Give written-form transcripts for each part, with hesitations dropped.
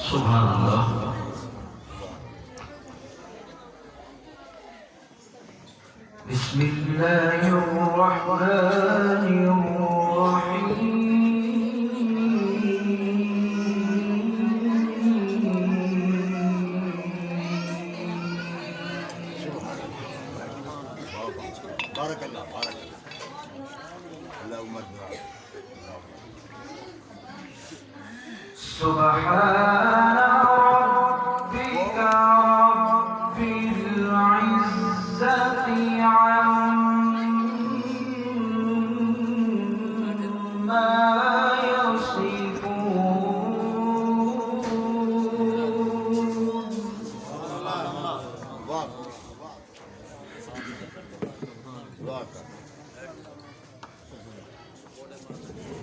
سبحان اللہ. بسم اللہ الرحمن الرحیم. بارک اللہ بارک اللہ سبحان ربك رب العزة عما يصفون.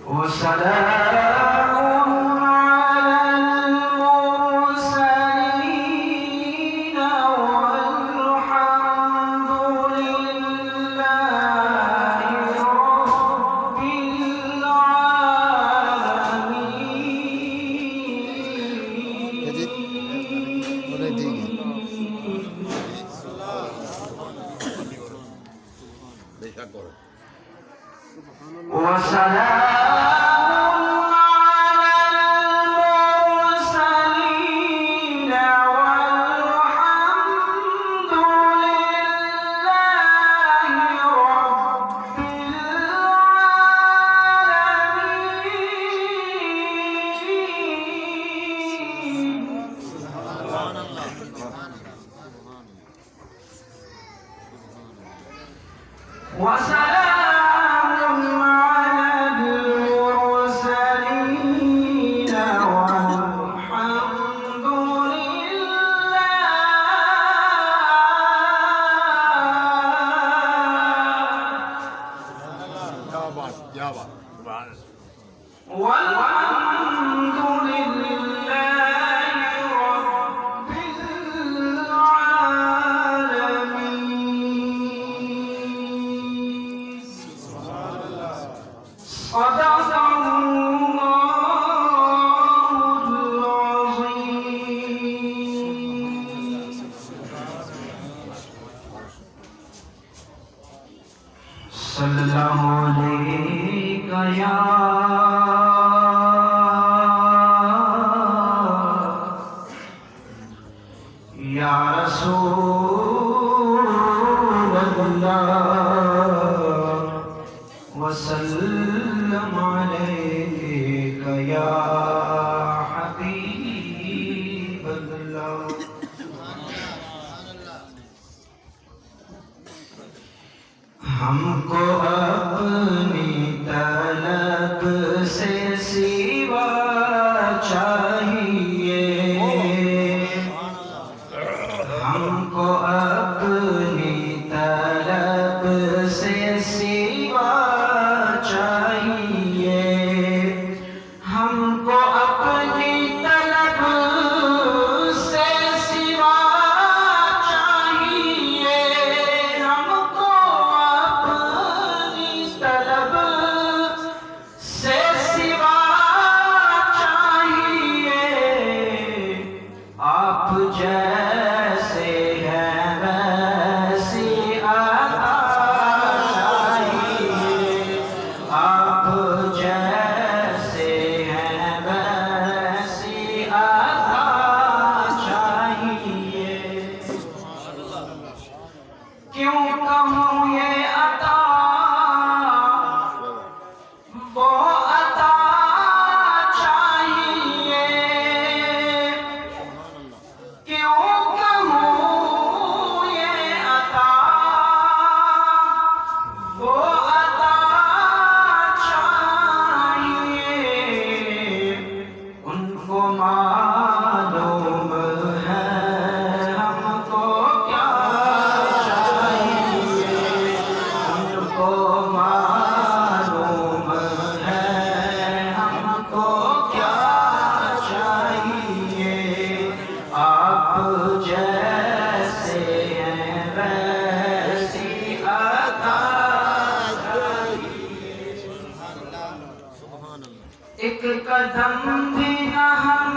وسلام على المرسلين والحمد لله رب العالمين. وسلام صلی اللہ علیہ یا رسول اللہ وسلم علیک یا حبیب اللہ. ہم کو اپنی طلب سے سوا چاہیے، ہم کو اپنی طلب سے سوا چاہیے، ہم کو اپنی طلب سے سوا چاہیے، ہم کو اپنی طلب سے سوا چاہیے. آپ جیسے ہیں ویسی عطا چاہیے، آپ جیسے ہیں ویسی عطا چاہیے. کیوں کہوں یہ عطا وہ عطا چاہیے، کیوں کہوں یہ عطا وہ عطا چاہیے. ان کو معلوم ہے ہم کو کیا چاہیے، ان کو معلوم ہے ہم کو کیا چاہیے. آپ جیسے ہیں ویسی عطا چاہیے. ایک قدم بھی نہ ہم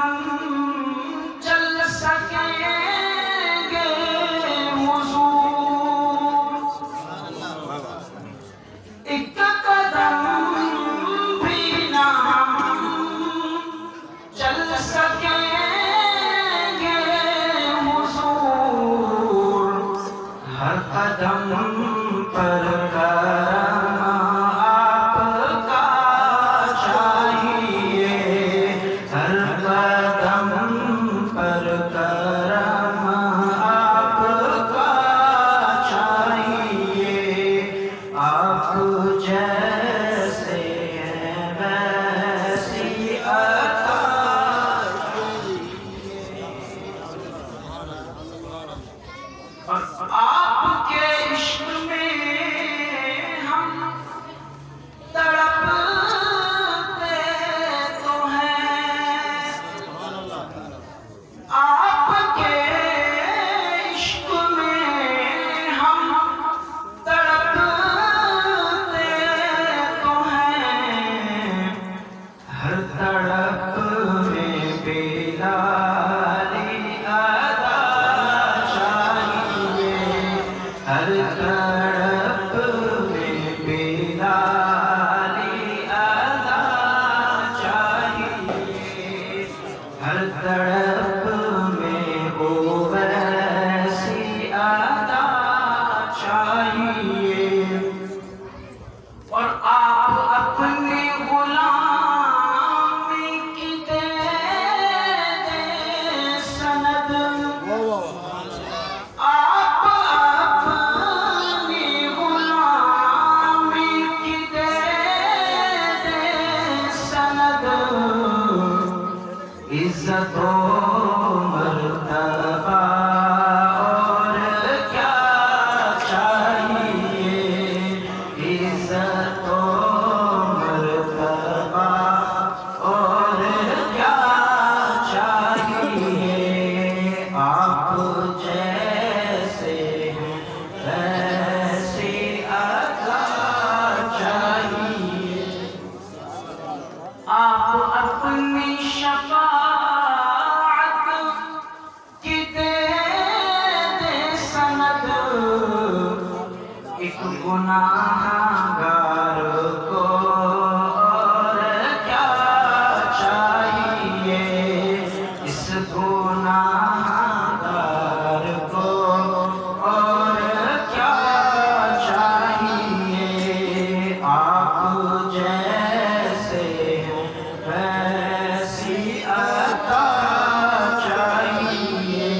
عزت و مرتبہ اور کیا چاہیے، عزت و مرتبہ اور کیا چاہیے، آپ جیسے ہیں ویسی عطا چاہیے، آپ اپنی شفاعت کی دے سند، ایک گناہگار کو اور کیا چاہیے، اس گناہگار کو اور کیا چاہیے، آپ جیسے ہیں ویسی عطا چاہیے۔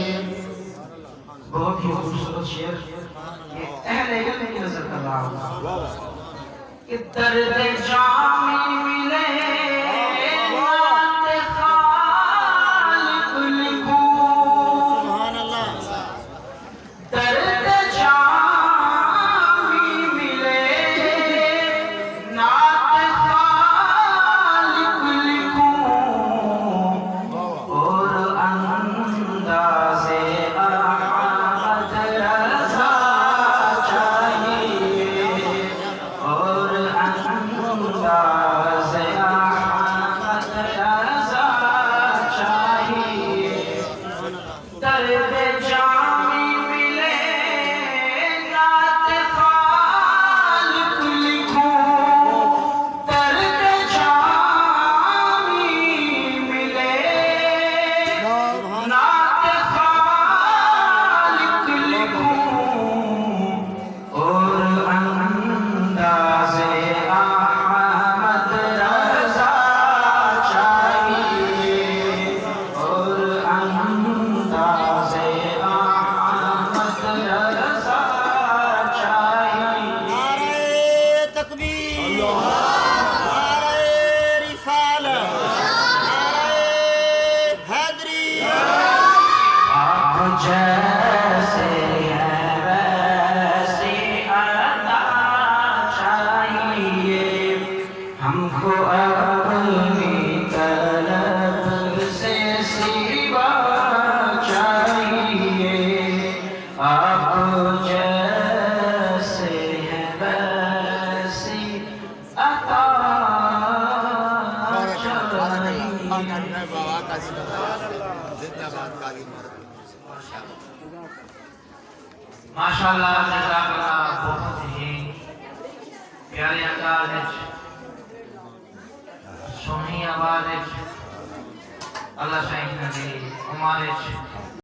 بہت ہی خوبصورت شعر، یہ اہل علم کی نظر کر رہا ہوں کہ درد جامی ملے نعت خالق لکھوں، درد جامی ملے نعت خالق لکھوں، اور انداز احمد رضا چاہیے، اور انداز احمد رضا چاہیے، درد جامی ملے نعت خالق لکھوں، درد جامی ملے نعت خالق لکھوں، اور انداز احمد رضا چاہیے، اور انداز احمد رضا چاہیے۔ نعرہ تکبیر، نعرہ رسالت، نعرہ حیدری۔ آپ جیسے ہیں ویسی عطا چاہیے، ہم کو اپنی طلب سے سوا چاہیے، آپ جیسے ہیں ویسی عطا چاہیے۔ ماشاءاللہ، جزاک اللہ، بہت ہی پیارے انداز وچ، سونی آواز وچ، اللہ شاہی نبی عمر وچ